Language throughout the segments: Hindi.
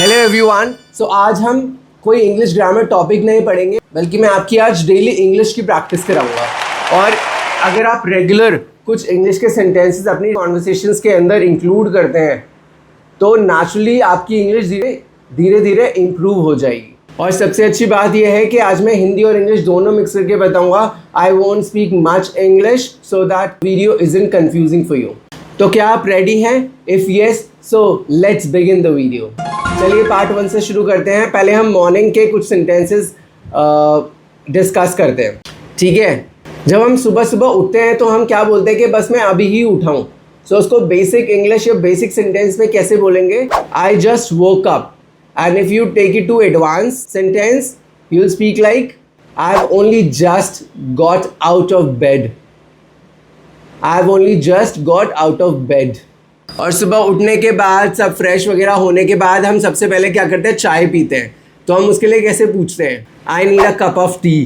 Hello everyone. सो आज हम कोई इंग्लिश ग्रामर टॉपिक नहीं पढ़ेंगे, बल्कि मैं आपकी आज डेली इंग्लिश की प्रैक्टिस कराऊंगा। और अगर आप रेगुलर कुछ इंग्लिश के सेंटेंसेस अपनी कॉन्वर्सेशंस के अंदर इंक्लूड करते हैं तो नेचुरली आपकी इंग्लिश धीरे धीरे इम्प्रूव हो जाएगी। और सबसे अच्छी बात यह है कि आज मैं हिंदी और इंग्लिश दोनों मिक्स करके बताऊंगा। I won't speak much English so that video isn't confusing for you. तो क्या आप रेडी हैं? If yes so let's begin the video. चलिए पार्ट 1 से शुरू करते हैं। पहले हम मॉर्निंग के कुछ सेंटेंसेस डिस्कस करते हैं, ठीक है। जब हम सुबह सुबह उठते हैं तो हम क्या बोलते हैं कि बस मैं अभी ही उठा हूँ। सो उसको बेसिक इंग्लिश या बेसिक सेंटेंस में कैसे बोलेंगे? I just woke up. And if you take it to advanced sentence, you'll speak like, I've only just got out of bed. I've only just got out of bed. और सुबह उठने के बाद सब फ्रेश वगैरह होने के बाद हम सबसे पहले क्या करते हैं? चाय पीते हैं। तो हम उसके लिए कैसे पूछते हैं? I need a cup of tea,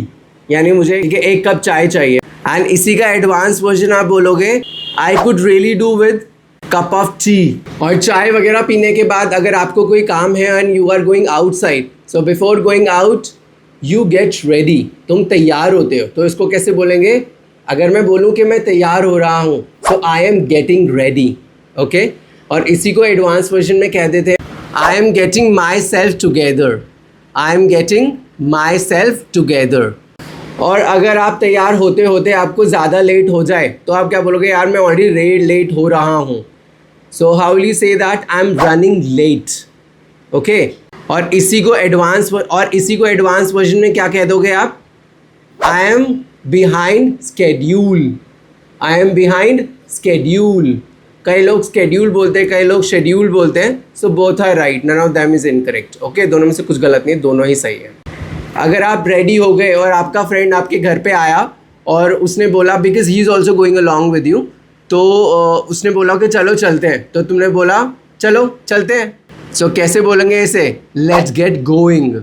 यानी मुझे एक कप चाय चाहिए। एंड इसी का एडवांस वर्जन आप बोलोगे, I could really do with cup of T. और चाय वगैरह पीने के बाद अगर आपको कोई काम है and you are going outside, so before going out you get ready. तुम तैयार होते हो, तो इसको कैसे बोलेंगे? अगर मैं बोलूँ कि मैं तैयार हो रहा हूँ, so I am getting ready, okay. और इसी को एडवांस वर्जन में कहते थे, I am getting myself together. I am getting myself together. और अगर आप तैयार होते होते आपको ज़्यादा लेट हो जाए तो आप क्या बोलोगे? यार मैं ऑलरेडी लेट हो रहा हूँ। So how will you say that? I am running late, okay. और इसी को एडवांस वर्जन में क्या कह दोगे आप? I am behind schedule. I am behind schedule. कई लोग स्केड्यूल बोलते हैं, कई लोग शेड्यूल बोलते हैं। So both are right, none of them is incorrect, okay. दोनों में से कुछ गलत नहीं है, दोनों ही सही है। अगर आप रेडी हो गए और आपका फ्रेंड आपके घर पे आया और उसने बोला, because he is also going along with you, तो उसने बोला कि चलो चलते हैं, तो तुमने बोला चलो चलते हैं। सो कैसे बोलेंगे इसे? Let's get going.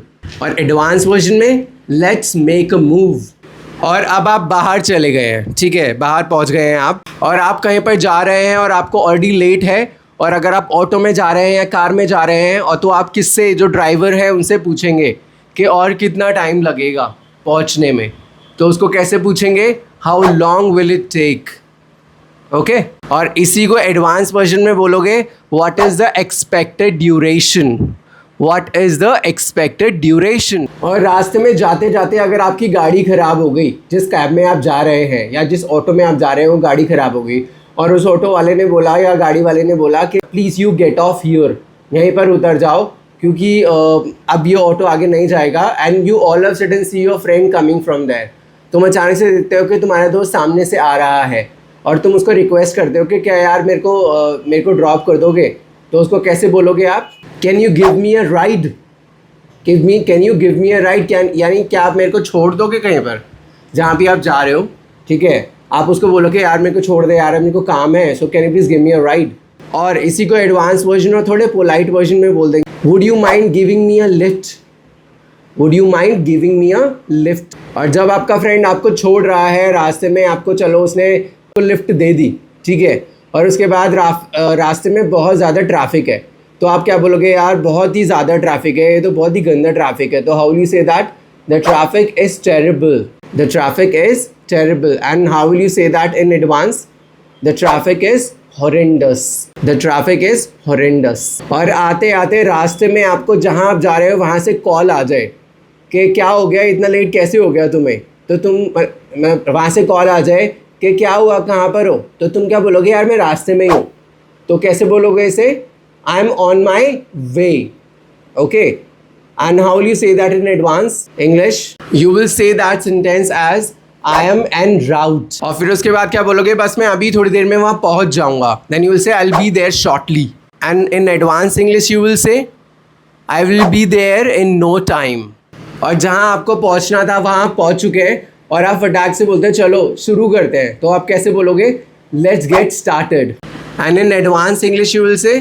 और एडवांस वर्जन में लेट्स मेक अ मूव। और अब आप बाहर चले गए हैं, ठीक है, बाहर पहुंच गए हैं आप, और आप कहीं पर जा रहे हैं और आपको ऑलरेडी लेट है। और अगर आप ऑटो में जा रहे हैं या कार में जा रहे हैं, और तो आप किससे, जो ड्राइवर है उनसे पूछेंगे कि और कितना टाइम लगेगा पहुंचने में। तो उसको कैसे पूछेंगे? How long will it take, okay. और इसी को एडवांस वर्जन में बोलोगे, what is the expected duration. What is the expected duration. और रास्ते में जाते जाते अगर आपकी गाड़ी ख़राब हो गई, जिस कैब में आप जा रहे हैं या जिस ऑटो में आप जा रहे हो, गाड़ी ख़राब हो गई, और उस ऑटो वाले ने बोला या गाड़ी वाले ने बोला कि please you get of here, यहीं पर उतर जाओ क्योंकि अब ये ऑटो आगे नहीं जाएगा। And you all of sudden see your friend coming from there. तुम अचानक से देखते हो कि तुम्हारा दोस्त सामने से आ रहा है और तुम उसको रिक्वेस्ट करते हो कि क्या यार मेरे को ड्रॉप कर दोगे। तो उसको कैसे बोलोगे आप? Can you give me a ride. Can you give me a ride, यानी क्या आप मेरे को छोड़ दोगे कहीं पर जहाँ भी आप जा रहे हो, ठीक है। आप उसको बोलोगे यार मेरे को छोड़ दे यार, मेरे को काम है, so can you please give me a ride. और इसी को एडवांस वर्जन और थोड़े पोलाइट वर्जन में बोल देंगे, would you mind giving me a lift. Would you mind giving me a lift. और जब आपका फ्रेंड आपको छोड़ रहा है रास्ते में, आपको चलो उसने लिफ्ट दे दी, ठीक है, और उसके बाद रास्ते में बहुत ज़्यादा ट्रैफिक है, तो आप क्या बोलोगे? यार बहुत ही ज़्यादा ट्रैफिक है, ये तो बहुत ही गंदा ट्रैफिक है। तो how will you say that? The traffic is terrible. The traffic is terrible. And how will you say that in advance? The traffic is horrendous. The traffic is horrendous. और आते आते रास्ते में आपको जहाँ आप जा रहे हो वहाँ से कॉल आ जाए कि क्या हो गया, इतना लेट कैसे हो गया तुम्हें। तो तुम वहाँ से कॉल आ जाए कि क्या हुआ, कहाँ पर हो, तो तुम क्या बोलोगे? यार मैं रास्ते में ही हूँ। तो कैसे बोलोगे इसे? I am on my way, okay. And how will you say that in advance English? You will say that sentence as I am en route. और फिर उसके बाद क्या बोलोगे? बस मैं अभी थोड़ी देर में वहाँ पहुँच जाऊँगा। Then you will say I will be there shortly. And in advance English you will say I will be there in no time. और जहाँ आपको पहुँचना था वहाँ पहुँच चुके हैं और आप फटाक से बोलते हैं चलो शुरू करते हैं। तो आप कैसे बोलोगे? Let's get started. And in advance English you will से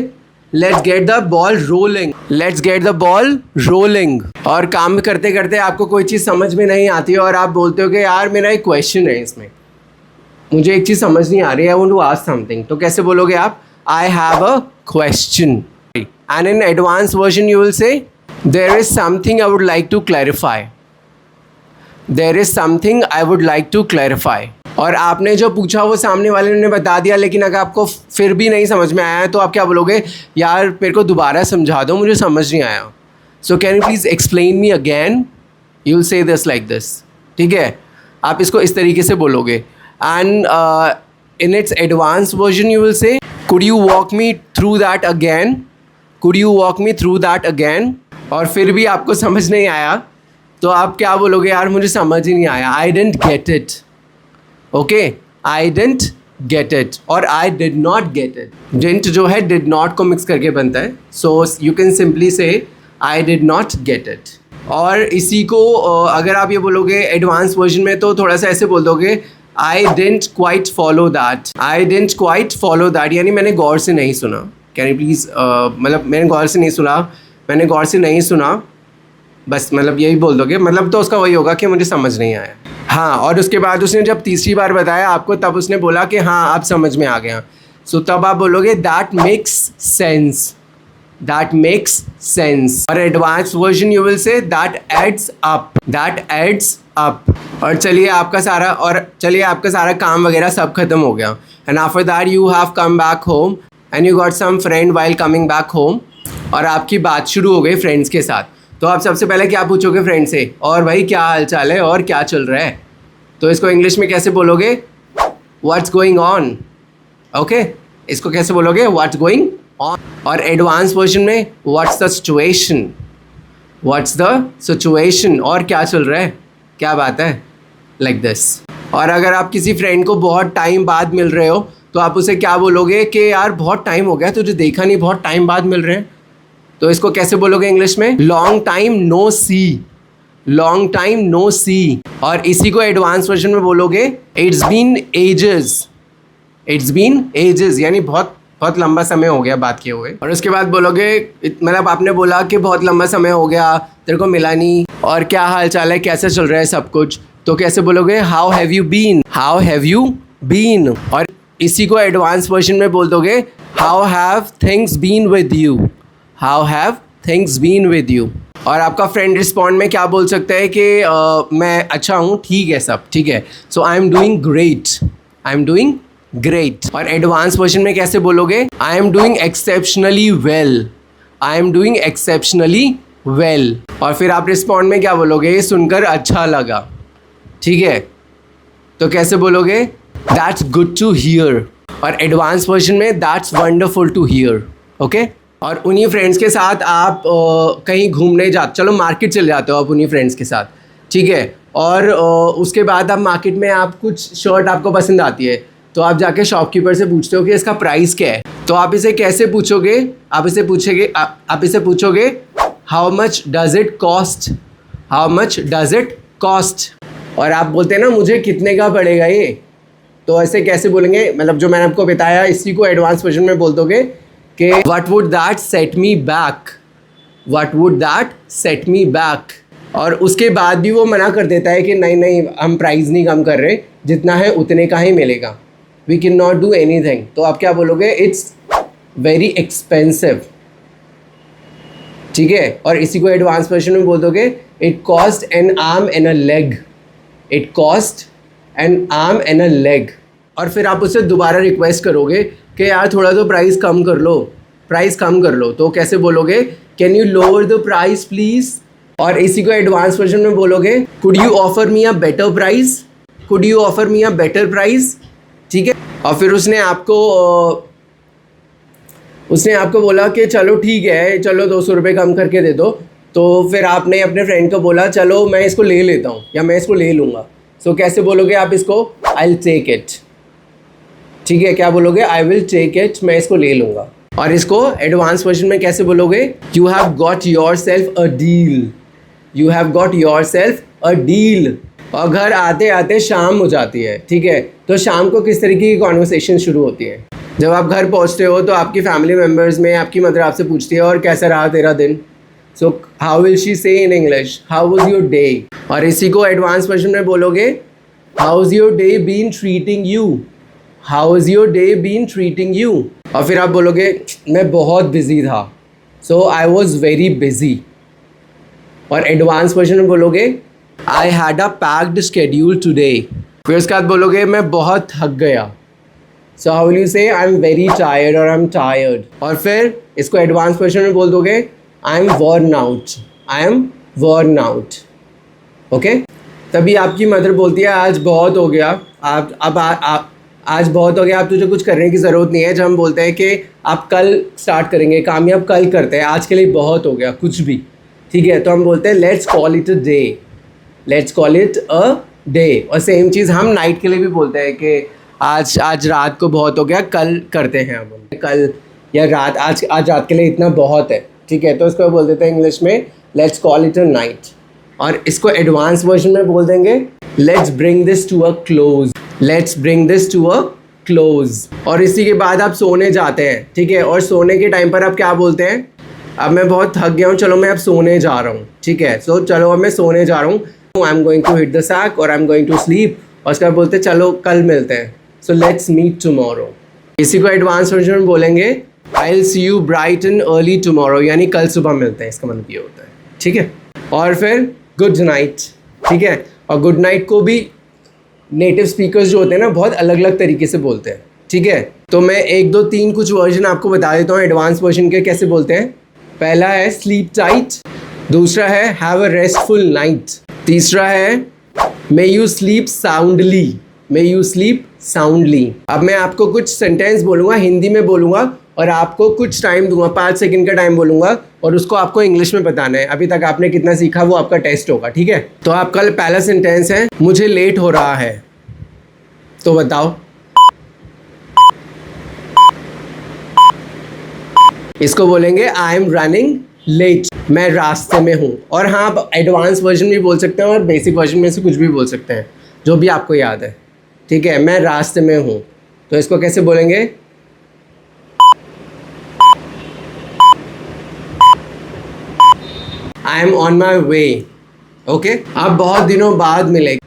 let's get the ball rolling. Let's get the ball rolling. और काम करते करते आपको कोई चीज़ समझ में नहीं आती है और आप बोलते हो कि यार मेरा एक क्वेश्चन है, इसमें मुझे एक चीज़ समझ नहीं आ रही है, I want to ask something. तो कैसे बोलोगे आप? I have a question. And in advance version you will say there is something I would like to clarify, there is something I would like to clarify. और आपने जो पूछा वो सामने वाले ने बता दिया, लेकिन अगर आपको फिर भी नहीं समझ में आया तो आप क्या बोलोगे, यार मेरे को दोबारा समझा दो, मुझे समझ नहीं आया। So can you please explain me again, you will से दिस लाइक दिस, ठीक है। आप इसको इस तरीके से बोलोगे। And in its advance version you will से could you walk me through that again, could you walk me through that again. और फिर भी आपको समझ नहीं आया तो आप क्या बोलोगे, यार मुझे समझ ही नहीं आया, I didn't get it. Okay, I didn't get it और I did not get it. Didn't जो है डिड नॉट को मिक्स करके बनता है, सो यू कैन सिंपली से आई डिड नॉट गेट इट। और इसी को अगर आप ये बोलोगे एडवांस वर्जन में तो थोड़ा सा ऐसे बोल दोगे, I didn't quite follow that, I didn't quite follow that, यानी मैंने गौर से नहीं सुना। कैन यू प्लीज़, मतलब मैंने गौर से नहीं सुना, मैंने गौर से नहीं सुना, बस मतलब यही बोल दोगे, मतलब तो उसका वही होगा कि मुझे समझ नहीं आया। हाँ, और उसके बाद उसने जब तीसरी बार बताया आपको तब उसने बोला कि हाँ आप समझ में आ गया, सो तब आप बोलोगे that makes sense, that makes sense. और advance version you will say that adds up, that adds up. और चलिए आपका सारा काम वगैरह सब खत्म हो गया। And after that you have come back home and you got some friend while coming back home, और आपकी बात शुरू हो गई फ्रेंड्स के साथ। तो आप सबसे पहले क्या पूछोगे फ्रेंड से, और भाई क्या हाल चाल है और क्या चल रहा है। तो इसको इंग्लिश में कैसे बोलोगे, व्हाट्स गोइंग ऑन। ओके, इसको कैसे बोलोगे, व्हाट्स गोइंग ऑन। और एडवांस वर्जन में what's the situation, what's the situation, और क्या चल रहा है, क्या बात है, लाइक दिस। और अगर आप किसी फ्रेंड को बहुत टाइम बाद मिल रहे हो तो आप उसे क्या बोलोगे कि यार बहुत टाइम हो गया तुझे देखा नहीं, बहुत टाइम बाद मिल रहे हैं। तो इसको कैसे बोलोगे इंग्लिश में, long time no see, long time no see. और इसी को एडवांस वर्जन में बोलोगे it's been ages, it's been ages, यानी बहुत बहुत लंबा समय हो गया बात किए हुए। और उसके बाद बोलोगे, मतलब आपने बोला कि बहुत लंबा समय हो गया तेरे को मिला नहीं, और क्या हाल चाल है, कैसे चल रहा है सब कुछ। तो कैसे बोलोगे, how have you been, how have you been. और इसी को एडवांस वर्जन में बोल दोगे how have things been with you, how have things been with you. और आपका फ्रेंड रिस्पॉन्ड में क्या बोल सकता है कि मैं अच्छा हूँ, ठीक है सब ठीक है, so I am doing great, I am doing great. और एडवांस वर्जन में कैसे बोलोगे, I am doing exceptionally well, I am doing exceptionally well. और फिर आप रिस्पॉन्ड में क्या बोलोगे, सुनकर अच्छा लगा, ठीक है, तो कैसे बोलोगे, दैट्स गुड टू हियर। और एडवांस वर्जन में that's wonderful to hear. Okay, और उन्हीं फ्रेंड्स के साथ आप कहीं घूमने चलो मार्केट चले जाते हो आप उन्हीं फ्रेंड्स के साथ, ठीक है। और उसके बाद आप मार्केट में आप कुछ शर्ट आपको पसंद आती है, तो आप जाके शॉपकीपर से पूछते हो कि इसका प्राइस क्या है। तो आप इसे कैसे पूछोगे, आप इसे पूछोगे how much does it cost, how much does it cost. और आप बोलते हैं ना मुझे कितने का पड़ेगा ये, तो ऐसे कैसे बोलेंगे, मतलब जो मैंने आपको बताया इसी को एडवांस वर्जन में बोल दोगे कि what would that set me back, what would that set me back. और उसके बाद भी वो मना कर देता है कि नहीं नहीं हम प्राइस नहीं कम कर रहे, जितना है उतने का ही मिलेगा, we can not do anything. तो आप क्या बोलोगे, इट्स वेरी एक्सपेंसिव, ठीक है। और इसी को एडवांस वर्जन में बोल दोगे it cost N arm and a leg, it cost N arm and a leg. और फिर आप उससे दोबारा रिक्वेस्ट करोगे कि यार थोड़ा तो प्राइस कम कर लो, प्राइस कम कर लो। तो कैसे बोलोगे, can you lower the price please. और इसी को एडवांस वर्जन में बोलोगे could you offer me a better price, could you offer me a better price, ठीक है। और फिर उसने आपको बोला कि चलो ठीक है, चलो 200 रुपये कम करके दे दो। तो फिर आपने अपने फ्रेंड को बोला चलो मैं इसको ले लेता हूँ या मैं इसको ले लूँगा। सो कैसे बोलोगे आप इसको, आई विल टेक इट, ठीक है। क्या बोलोगे, आई विल टेक इट, मैं इसको ले लूँगा। और इसको एडवांस वर्जन में कैसे बोलोगे, you have got your self a deal, you have got your self a deal. और घर आते आते शाम हो जाती है, ठीक है। तो शाम को किस तरीके की कॉन्वर्सेशन शुरू होती है, जब आप घर पहुंचते हो तो आपकी फैमिली मेम्बर्स में आपकी मदर आपसे पूछती है और कैसा रहा तेरा दिन। सो how will she say in English, how was your day. और इसी को एडवांस वर्जन में बोलोगे how is your day been treating you, how is your day been treating you. और फिर आप बोलोगे मैं बहुत बिजी था, so I was very busy. और एडवांस वर्जन में बोलोगे I had a packed schedule today. फिर उसके बाद बोलोगे मैं बहुत थक गया। सो हाउ विल यू से आई एम वेरी टायर्ड और आई एम टायर्ड। और फिर इसको एडवांस वर्जन में बोल दोगे I am worn out, I am worn out. Okay, तभी आपकी मदर बोलती है आज बहुत हो गया, आज बहुत हो गया, आप तुझे कुछ करने की ज़रूरत नहीं है। जब हम बोलते हैं कि आप कल स्टार्ट करेंगे, कामयाब कल करते हैं, आज के लिए बहुत हो गया कुछ भी, ठीक है, तो हम बोलते हैं let's call it a day, let's call it a day. और सेम चीज़ हम नाइट के लिए भी बोलते हैं कि आज रात को बहुत हो गया, कल करते हैं हम, कल या रात, आज रात के लिए इतना बहुत है, ठीक है, तो इसको बोल देते हैं इंग्लिश में let's call it a night. और इसको एडवांस वर्जन में बोल देंगे let's bring this to a close, let's bring this to a close. और इसी के बाद आप सोने जाते हैं, ठीक है, और सोने के टाइम पर आप क्या बोलते हैं, अब मैं बहुत थक गया हूँ, चलो मैं अब सोने जा रहा हूँ, ठीक है, सो चलो अब मैं सोने जा रहा हूँ, I am going to hit the sack और I am going to sleep. और उसके बाद बोलते हैं चलो कल मिलते हैं, सो लेट्स मीट टुमारो। इसी को एडवांस वर्जन में बोलेंगे I will see you bright and early tomorrow, यानी कल सुबह मिलते हैं, इसका मतलब ये होता है, ठीक है। और फिर गुड नाइट, ठीक है, और गुड नाइट को भी नेटिव स्पीकर्स जो होते हैं ना बहुत अलग अलग तरीके से बोलते हैं, ठीक है। तो मैं 1 2 3 कुछ वर्जन आपको बता देता हूँ एडवांस वर्जन के कैसे बोलते हैं। पहला है स्लीप टाइट, दूसरा है हैव अ रेस्टफुल नाइट, तीसरा है may you sleep soundly, may you sleep soundly. अब मैं आपको कुछ सेंटेंस बोलूँगा, हिंदी में बोलूँगा और आपको कुछ टाइम दूंगा, 5 सेकंड का टाइम बोलूँगा और उसको आपको इंग्लिश में बताना है। अभी तक आपने कितना सीखा वो आपका टेस्ट होगा, ठीक है। तो आपका पहला सेंटेंस है मुझे लेट हो रहा है, तो बताओ, इसको बोलेंगे आई एम रनिंग लेट, मैं रास्ते में हूँ। और हाँ, आप एडवांस वर्जन भी बोल सकते हैं और बेसिक वर्जन में से कुछ भी बोल सकते हैं, जो भी आपको याद है, ठीक है। मैं रास्ते में हूँ, तो इसको कैसे बोलेंगे, I am on my way. Okay, आप बहुत दिनों बाद मिले,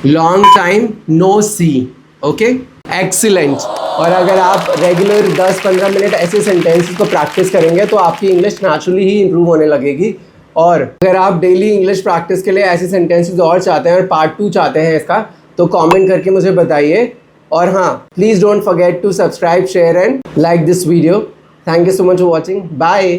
long time no see. Okay, excellent. और अगर आप रेगुलर 10-15 मिनट ऐसे सेंटेंसेस को प्रैक्टिस करेंगे तो आपकी इंग्लिश नेचुरली ही इंप्रूव होने लगेगी। और अगर आप डेली इंग्लिश प्रैक्टिस के लिए ऐसे सेंटेंसेस और चाहते हैं और पार्ट 2 चाहते हैं इसका, तो कमेंट करके मुझे बताइए। और हाँ, please don't forget to subscribe, share and like this video. Thank you so much for watching, bye.